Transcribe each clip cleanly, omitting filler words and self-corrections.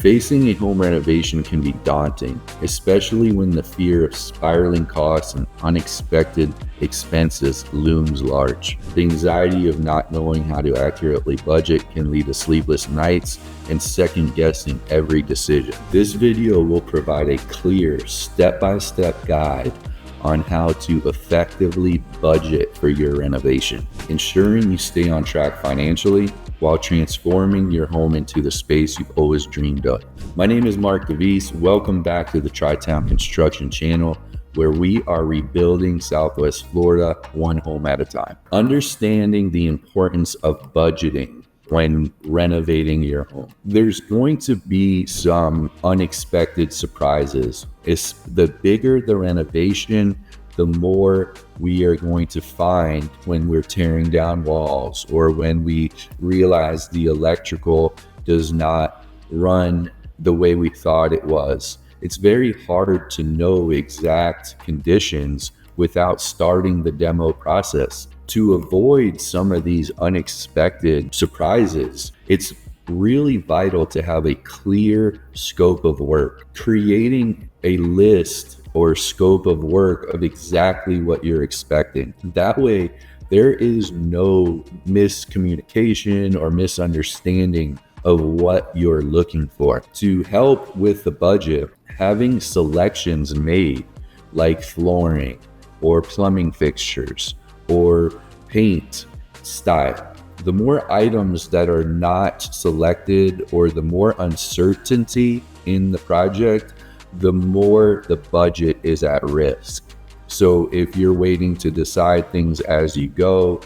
Facing a home renovation can be daunting, especially when the fear of spiraling costs and unexpected expenses looms large. The anxiety of not knowing how to accurately budget can lead to sleepless nights and second-guessing every decision. This video will provide a clear, step-by-step guide on how to effectively budget for your renovation, ensuring you stay on track financially while transforming your home into the space you've always dreamed of. My name is Marc Devisse. Welcome back to the Tri-Town Construction channel, where we are rebuilding Southwest Florida one home at a time. Understanding the importance of budgeting when renovating your home. There's going to be some unexpected surprises. The bigger the renovation, the more we are going to find when we're tearing down walls, or when we realize the electrical does not run the way we thought it was. It's very hard to know exact conditions without starting the demo process. To avoid some of these unexpected surprises, it's really vital to have a clear scope of work. Creating a list or scope of work of exactly what you're expecting. That way, there is no miscommunication or misunderstanding of what you're looking for. To help with the budget, having selections made like flooring or plumbing fixtures or paint style. The more items that are not selected, or the more uncertainty in the project, the more the budget is at risk. So if you're waiting to decide things as you go,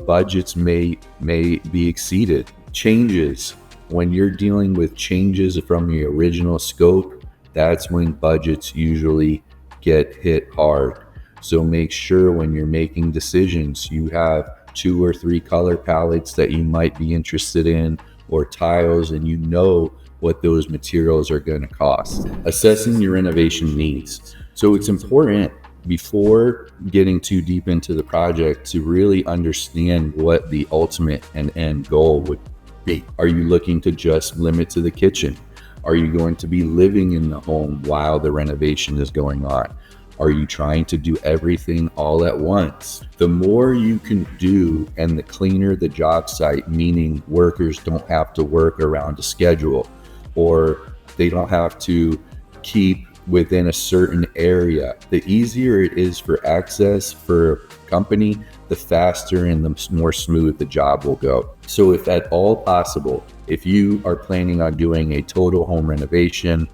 budgets may be exceeded. Changes, when you're dealing with changes from the original scope, that's when budgets usually get hit hard. So make sure when you're making decisions, you have 2 or 3 color palettes that you might be interested in, or tiles, and you know what those materials are going to cost. Assessing your renovation needs. So it's important before getting too deep into the project to really understand what the ultimate and end goal would be. Are you looking to just limit to the kitchen? Are you going to be living in the home while the renovation is going on? Are you trying to do everything all at once? The more you can do and the cleaner the job site, meaning workers don't have to work around a schedule, or they don't have to keep within a certain area, the easier it is for access for a company, the faster and the more smooth the job will go. So if at all possible, if you are planning on doing a total home renovation,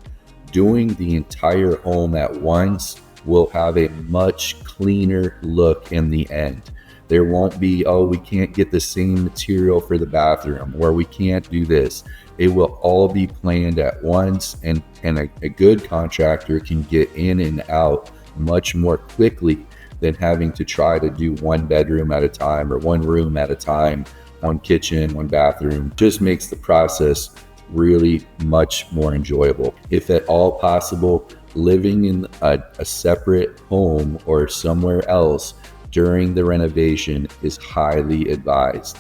doing the entire home at once will have a much cleaner look in the end. There won't be, we can't get the same material for the bathroom, or we can't do this. It will all be planned at once, and a good contractor can get in and out much more quickly than having to try to do one bedroom at a time, or one room at a time, one kitchen, one bathroom. Just makes the process really much more enjoyable. If at all possible, living in a separate home or somewhere else during the renovation is highly advised.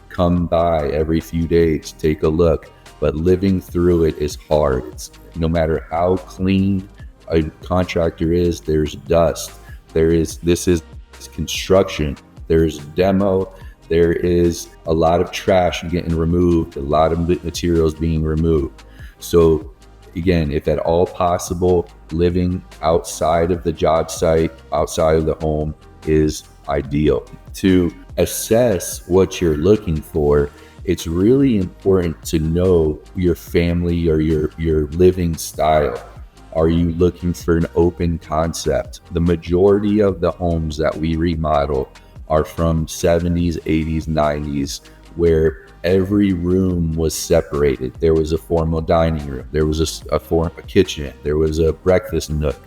Come by every few days, take a look, but living through it is hard. No matter how clean a contractor is, there's dust. This is construction. There's demo. There is a lot of trash getting removed, a lot of materials being removed. So again, if at all possible, living outside of the job site, outside of the home is ideal. To assess what you're looking for, it's really important to know your family or your living style. Are you looking for an open concept? The majority of the homes that we remodel are from 70s, 80s, 90s, where every room was separated. There was a formal dining room, there was a kitchen, there was a breakfast nook.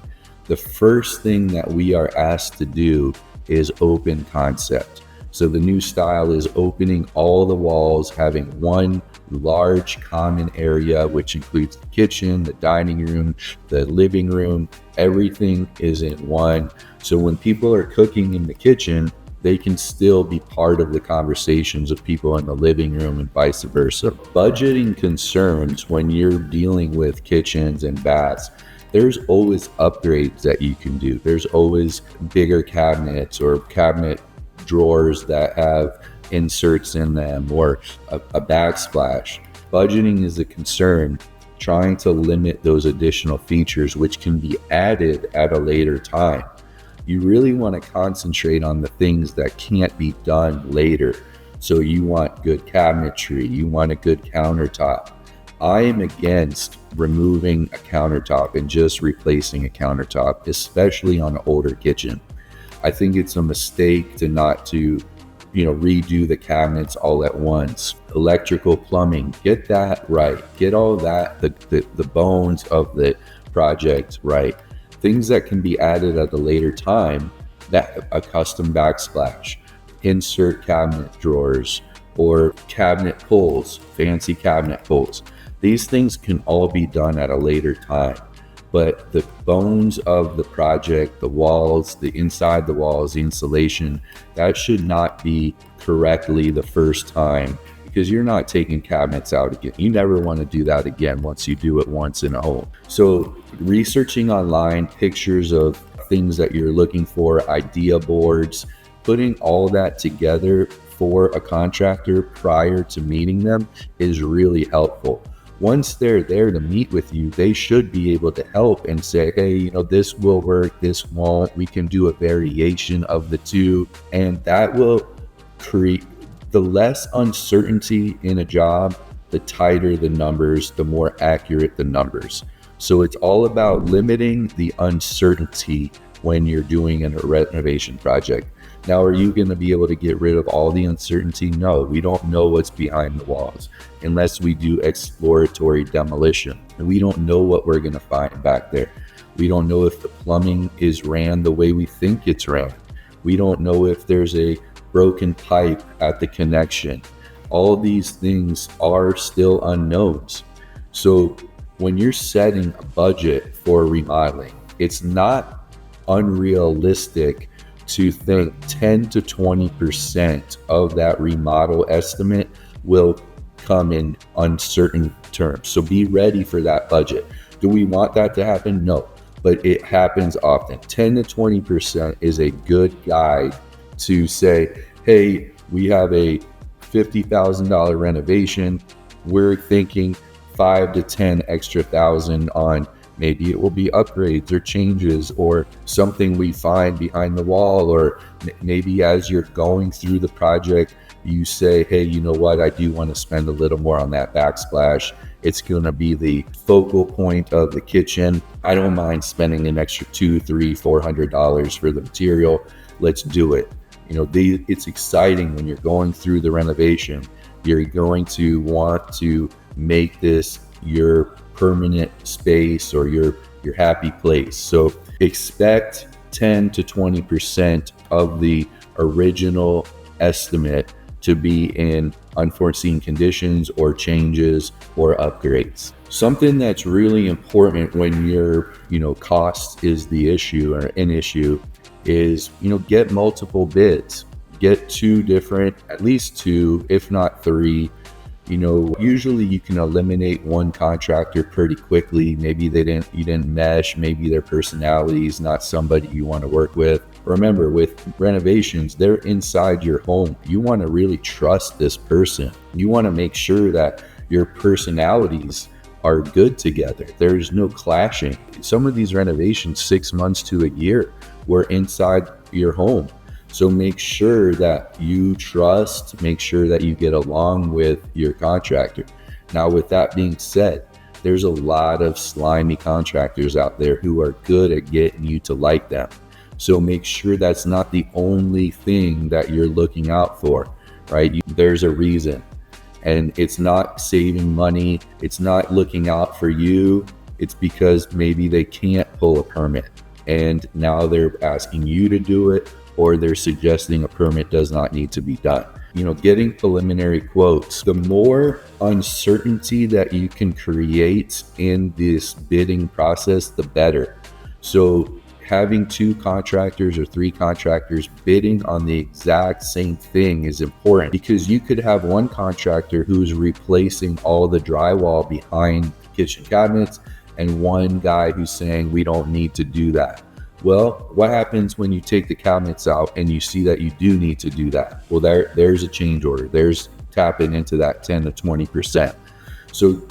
The first thing that we are asked to do is open concept. So the new style is opening all the walls, having one large common area, which includes the kitchen, the dining room, the living room. Everything is in one. So when people are cooking in the kitchen, they can still be part of the conversations of people in the living room and vice versa. Budgeting concerns when you're dealing with kitchens and baths, there's always upgrades that you can do. There's always bigger cabinets or cabinet drawers that have inserts in them, or a backsplash. Budgeting is a concern, trying to limit those additional features which can be added at a later time. You really want to concentrate on the things that can't be done later. So you want good cabinetry, you want a good countertop. I am against removing a countertop and just replacing a countertop, especially on an older kitchen. I think it's a mistake to not to redo the cabinets all at once. Electrical, plumbing, get that right. Get all that, the bones of the project right. Things that can be added at a later time, that a custom backsplash, insert cabinet drawers, or cabinet pulls, fancy cabinet pulls. These things can all be done at a later time. But the bones of the project, the walls, the inside the walls, the insulation, that should not be correctly the first time, because you're not taking cabinets out again. You never want to do that again once you do it once in a home. So researching online, pictures of things that you're looking for, idea boards, putting all that together for a contractor prior to meeting them is really helpful. Once they're there to meet with you, they should be able to help and say, hey, this will work, this won't. We can do a variation of the two. And that will create the less uncertainty in a job, the tighter the numbers, the more accurate the numbers. So it's all about limiting the uncertainty when you're doing a renovation project. Now, are you going to be able to get rid of all the uncertainty? No, we don't know what's behind the walls unless we do exploratory demolition. And we don't know what we're going to find back there. We don't know if the plumbing is ran the way we think it's ran. We don't know if there's a broken pipe at the connection. All these things are still unknowns. So when you're setting a budget for remodeling, it's not unrealistic to think 10 to 20% of that remodel estimate will come in uncertain terms. So be ready for that budget. Do we want that to happen? No, but it happens often. 10 to 20% is a good guide to say, hey, we have a $50,000 renovation. We're thinking 5 to 10 extra thousand on maybe it will be upgrades or changes or something we find behind the wall, or maybe as you're going through the project, you say, hey, you know what? I do want to spend a little more on that backsplash. It's going to be the focal point of the kitchen. I don't mind spending an extra $200, $300, $400 for the material. Let's do it. It's exciting when you're going through the renovation. You're going to want to make this your permanent space or your happy place. So expect 10 to 20% of the original estimate to be in unforeseen conditions or changes or upgrades. Something that's really important when your cost is the issue or an issue is get multiple bids. Get at least two, if not three. Usually you can eliminate one contractor pretty quickly. Maybe you didn't mesh. Maybe their personality is not somebody you want to work with. Remember, with renovations, they're inside your home. You want to really trust this person. You want to make sure that your personalities are good together. There's no clashing. Some of these renovations, 6 months to a year, were inside your home. So make sure that you trust, make sure that you get along with your contractor. Now, with that being said, there's a lot of slimy contractors out there who are good at getting you to like them. So make sure that's not the only thing that you're looking out for, right? There's a reason. And it's not saving money. It's not looking out for you. It's because maybe they can't pull a permit. And now they're asking you to do it, or they're suggesting a permit does not need to be done. Getting preliminary quotes. The more uncertainty that you can create in this bidding process, the better. So having 2 contractors or 3 contractors bidding on the exact same thing is important, because you could have one contractor who's replacing all the drywall behind kitchen cabinets and one guy who's saying we don't need to do that. Well, what happens when you take the cabinets out and you see that you do need to do that? Well, there's a change order. There's tapping into that 10 to 20%. So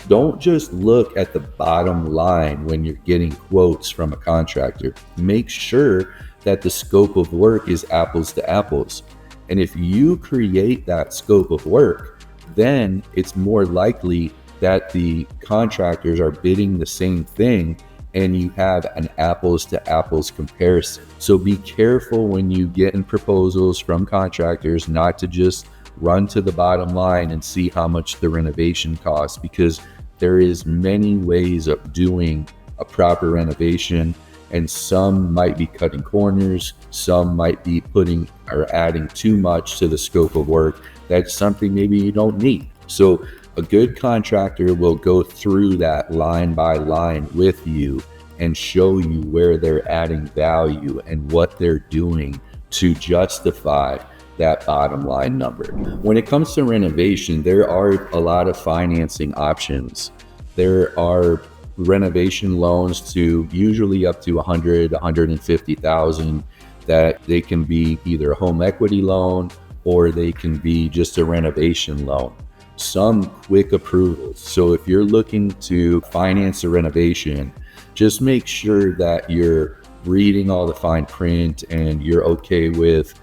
don't just look at the bottom line when you're getting quotes from a contractor. Make sure that the scope of work is apples to apples. And if you create that scope of work, then it's more likely that the contractors are bidding the same thing and you have an apples to apples comparison. So be careful when you get in proposals from contractors not to just run to the bottom line and see how much the renovation costs, because there is many ways of doing a proper renovation, and some might be cutting corners, some might be putting or adding too much to the scope of work. That's something maybe you don't need. So a good contractor will go through that line by line with you and show you where they're adding value and what they're doing to justify that bottom line number. When it comes to renovation, there are a lot of financing options. There are renovation loans to usually up to 150,000 that they can be either a home equity loan or they can be just a renovation loan. Some quick approvals. So if you're looking to finance a renovation, just make sure that you're reading all the fine print and you're okay with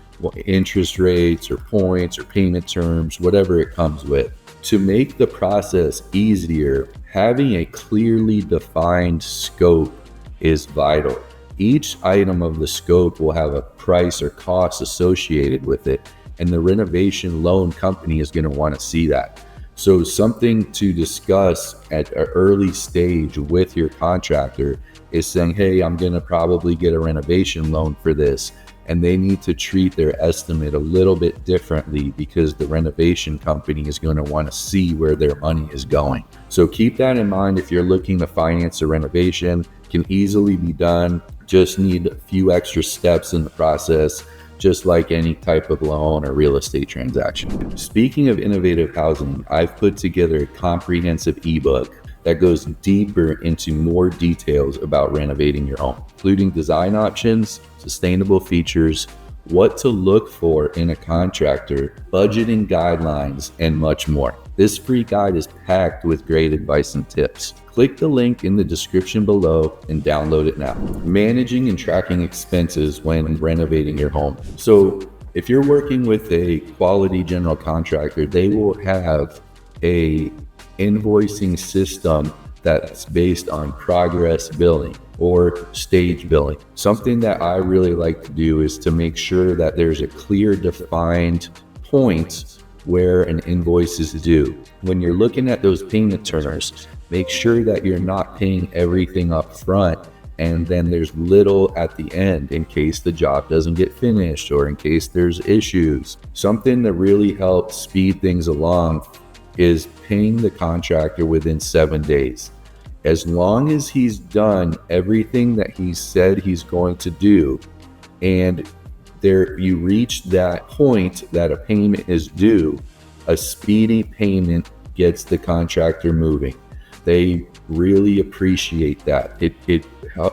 interest rates or points or payment terms, whatever it comes with. To make the process easier, having a clearly defined scope is vital. Each item of the scope will have a price or cost associated with it, and the renovation loan company is going to want to see that. So something to discuss at an early stage with your contractor is saying, hey, I'm going to probably get a renovation loan for this. And they need to treat their estimate a little bit differently because the renovation company is going to want to see where their money is going. So keep that in mind if you're looking to finance a renovation. It can easily be done. Just need a few extra steps in the process, just like any type of loan or real estate transaction. Speaking of innovative housing, I've put together a comprehensive ebook that goes deeper into more details about renovating your home, including design options, sustainable features, what to look for in a contractor, budgeting guidelines, and much more. This free guide is packed with great advice and tips. Click the link in the description below and download it now. Managing and tracking expenses when renovating your home. So if you're working with a quality general contractor, they will have a invoicing system that's based on progress billing or stage billing. Something that I really like to do is to make sure that there's a clear defined point where an invoice is due. When you're looking at those payment terms, make sure that you're not paying everything up front and then there's little at the end in case the job doesn't get finished or in case there's issues. Something that really helps speed things along is paying the contractor within 7 days. As long as he's done everything that he said he's going to do, and there you reach that point that a payment is due, a speedy payment gets the contractor moving. They really appreciate that. It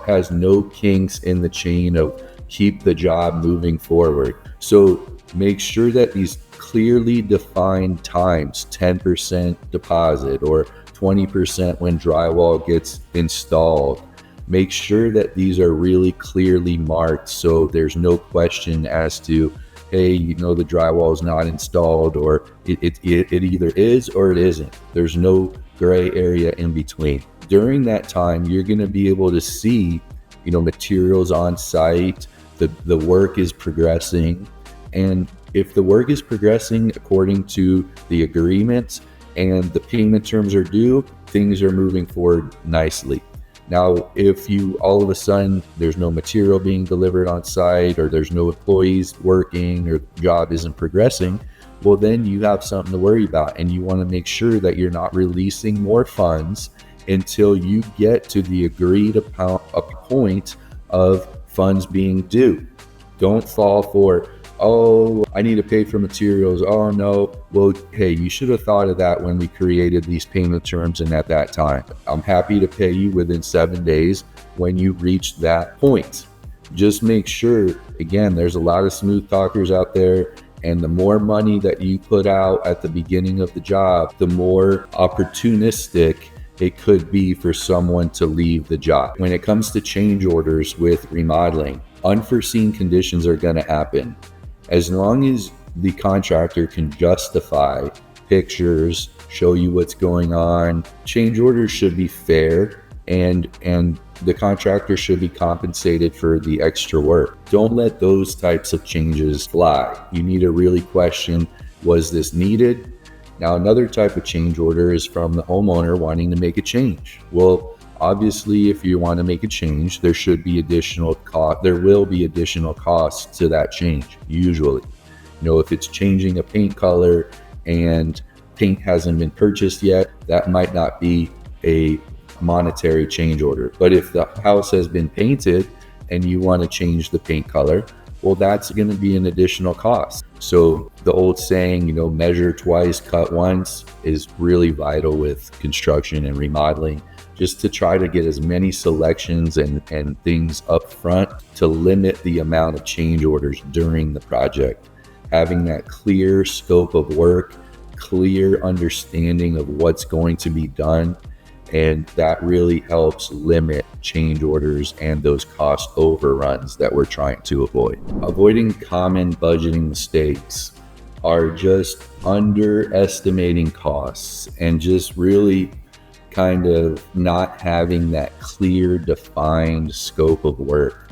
has no kinks in the chain of keep the job moving forward. So make sure that these clearly defined times, 10% deposit or 20% when drywall gets installed, make sure that these are really clearly marked so there's no question as to, hey, you know, the drywall is not installed, or it either is or it isn't. There's no gray area in between. During that time, you're going to be able to see, you know, materials on site, the work is progressing, and if the work is progressing according to the agreement and the payment terms are due, things are moving forward nicely. Now, if you all of a sudden there's no material being delivered on site, or there's no employees working, or the job isn't progressing, well, then you have something to worry about, and you want to make sure that you're not releasing more funds until you get to the agreed upon a point of funds being due. Don't fall for, oh, I need to pay for materials. Oh no. Well, hey, you should have thought of that when we created these payment terms and at that time. I'm happy to pay you within 7 days when you reach that point. Just make sure, again, there's a lot of smooth talkers out there, and the more money that you put out at the beginning of the job, the more opportunistic it could be for someone to leave the job. When it comes to change orders with remodeling, unforeseen conditions are going to happen. As long as the contractor can justify pictures, show you what's going on, change orders should be fair, and the contractor should be compensated for the extra work. Don't let those types of changes fly. You need to really question, was this needed? Now, another type of change order is from the homeowner wanting to make a change. Well, obviously, if you want to make a change, there should be additional cost. There will be additional costs to that change, usually. If it's changing a paint color and paint hasn't been purchased yet, that might not be a monetary change order. But if the house has been painted and you want to change the paint color, well, that's going to be an additional cost. So the old saying, measure twice, cut once, is really vital with construction and remodeling, just to try to get as many selections and things up front to limit the amount of change orders during the project. Having that clear scope of work, clear understanding of what's going to be done, and that really helps limit change orders and those cost overruns that we're trying to avoid. Avoiding common budgeting mistakes are just underestimating costs and just really kind of not having that clear, defined scope of work.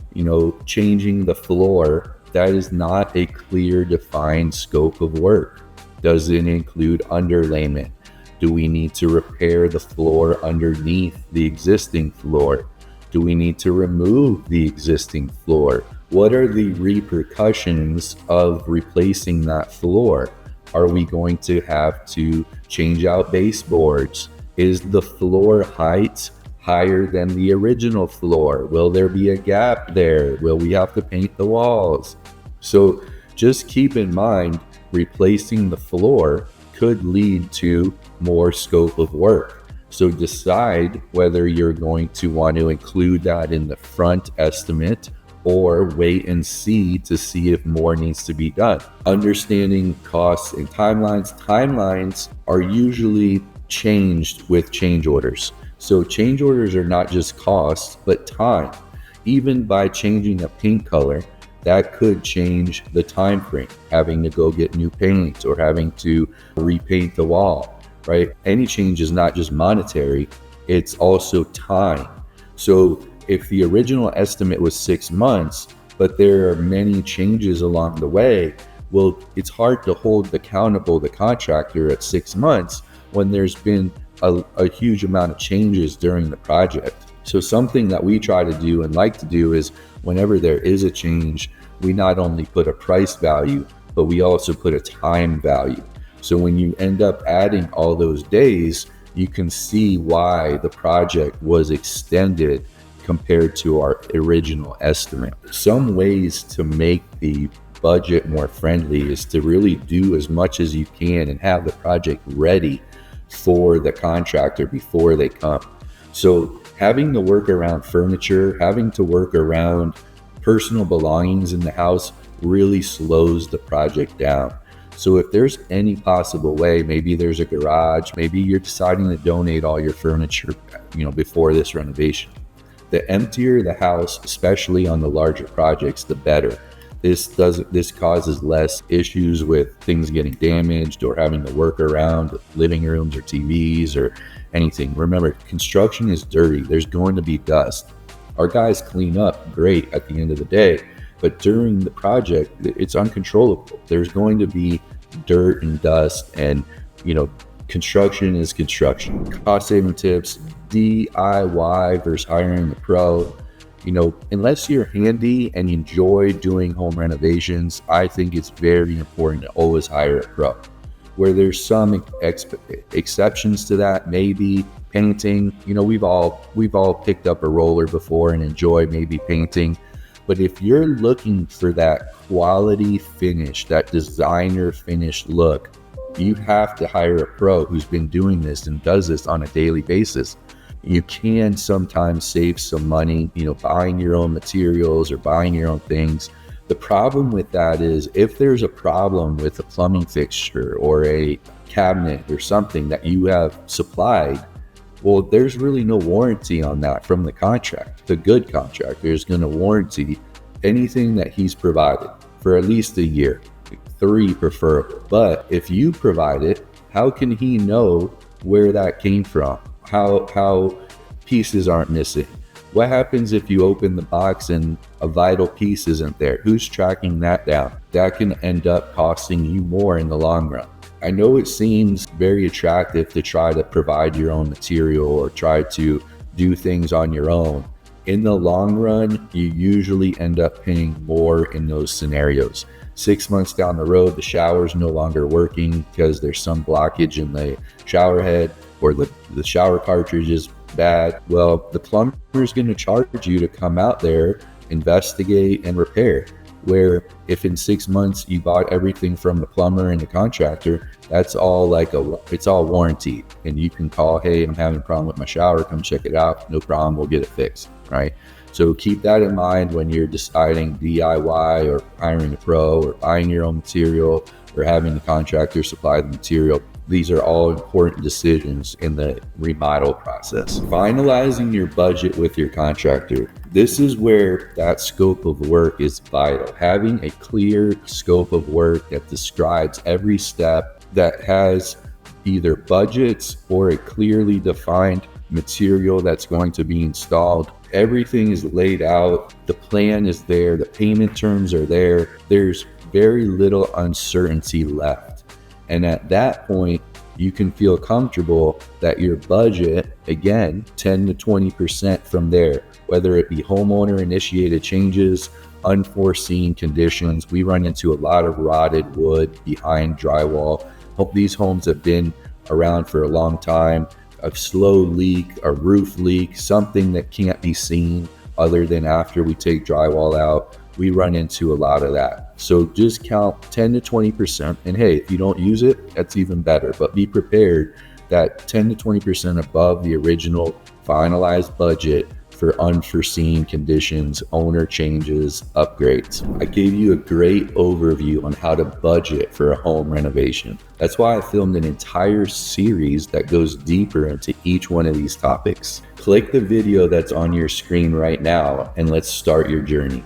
Changing the floor, that is not a clear, defined scope of work. Does it include underlayment? Do we need to repair the floor underneath the existing floor? Do we need to remove the existing floor? What are the repercussions of replacing that floor? Are we going to have to change out baseboards? Is the floor height higher than the original floor? Will there be a gap there? Will we have to paint the walls? So just keep in mind, replacing the floor could lead to more scope of work. So decide whether you're going to want to include that in the front estimate or wait and see to see if more needs to be done. Understanding costs and timelines. Timelines are usually changed with change orders. So change orders are not just costs, but time. Even by changing a paint color, that could change the time frame, having to go get new paint or having to repaint the wall, right? Any change is not just monetary, it's also time. So if the original estimate was 6 months, but there are many changes along the way, well, it's hard to hold accountable the contractor at 6 months when there's been a huge amount of changes during the project. So something that we try to do and like to do is whenever there is a change, we not only put a price value, but we also put a time value. So when you end up adding all those days, you can see why the project was extended compared to our original estimate. Some ways to make the budget more friendly is to really do as much as you can and have the project ready for the contractor before they come. So having to work around furniture, having to work around personal belongings in the house really slows the project down. So if there's any possible way, maybe there's a garage, maybe you're deciding to donate all your furniture, before this renovation. The emptier the house, especially on the larger projects, the better. This causes less issues with things getting damaged or having to work around living rooms or TVs or anything. Remember, construction is dirty. There's going to be dust. Our guys clean up great at the end of the day, but during the project, it's uncontrollable. There's going to be dirt and dust, and construction is construction. Cost saving tips: DIY versus hiring a pro. Unless you're handy and enjoy doing home renovations, I think it's very important to always hire a pro. Where there's some exceptions to that, maybe painting. You know, we've all picked up a roller before and enjoy maybe painting. But if you're looking for that quality finish, that designer finish look, you have to hire a pro who's been doing this and does this on a daily basis. You can sometimes save some money, you know, buying your own materials or buying your own things. The problem with that is if there's a problem with a plumbing fixture or a cabinet or something that you have supplied, well, there's really no warranty on that from the contract. The good contractor is going to warranty anything that he's provided for at least a year, 3 preferable. But if you provide it, how can he know where that came from? How pieces aren't missing? What happens if you open the box and a vital piece isn't there? Who's tracking that down? That can end up costing you more in the long run. I know it seems very attractive to try to provide your own material or try to do things on your own. In the long run, you usually end up paying more in those scenarios. 6 months down the road, the shower's no longer working because there's some blockage in the shower head or the shower cartridge is bad. Well, the plumber's going to charge you to come out there, investigate, and repair. Where if in 6 months you bought everything from the plumber and the contractor, that's all it's all warranted. And you can call, hey, I'm having a problem with my shower, come check it out. No problem, we'll get it fixed, right? So keep that in mind when you're deciding DIY or hiring a pro or buying your own material or having the contractor supply the material. These are all important decisions in the remodel process. Finalizing your budget with your contractor. This is where that scope of work is vital. Having a clear scope of work that describes every step, that has either budgets or a clearly defined material that's going to be installed. Everything is laid out. The plan is there. The payment terms are there. There's very little uncertainty left. And at that point, you can feel comfortable that your budget, again, 10 to 20% from there, whether it be homeowner initiated changes, unforeseen conditions. We run into a lot of rotted wood behind drywall. These homes have been around for a long time. A slow leak, a roof leak, something that can't be seen other than after we take drywall out. We run into a lot of that. So just count 10 to 20%. And hey, if you don't use it, that's even better. But be prepared that 10 to 20% above the original finalized budget for unforeseen conditions, owner changes, upgrades. I gave you a great overview on how to budget for a home renovation. That's why I filmed an entire series that goes deeper into each one of these topics. Click the video that's on your screen right now and let's start your journey.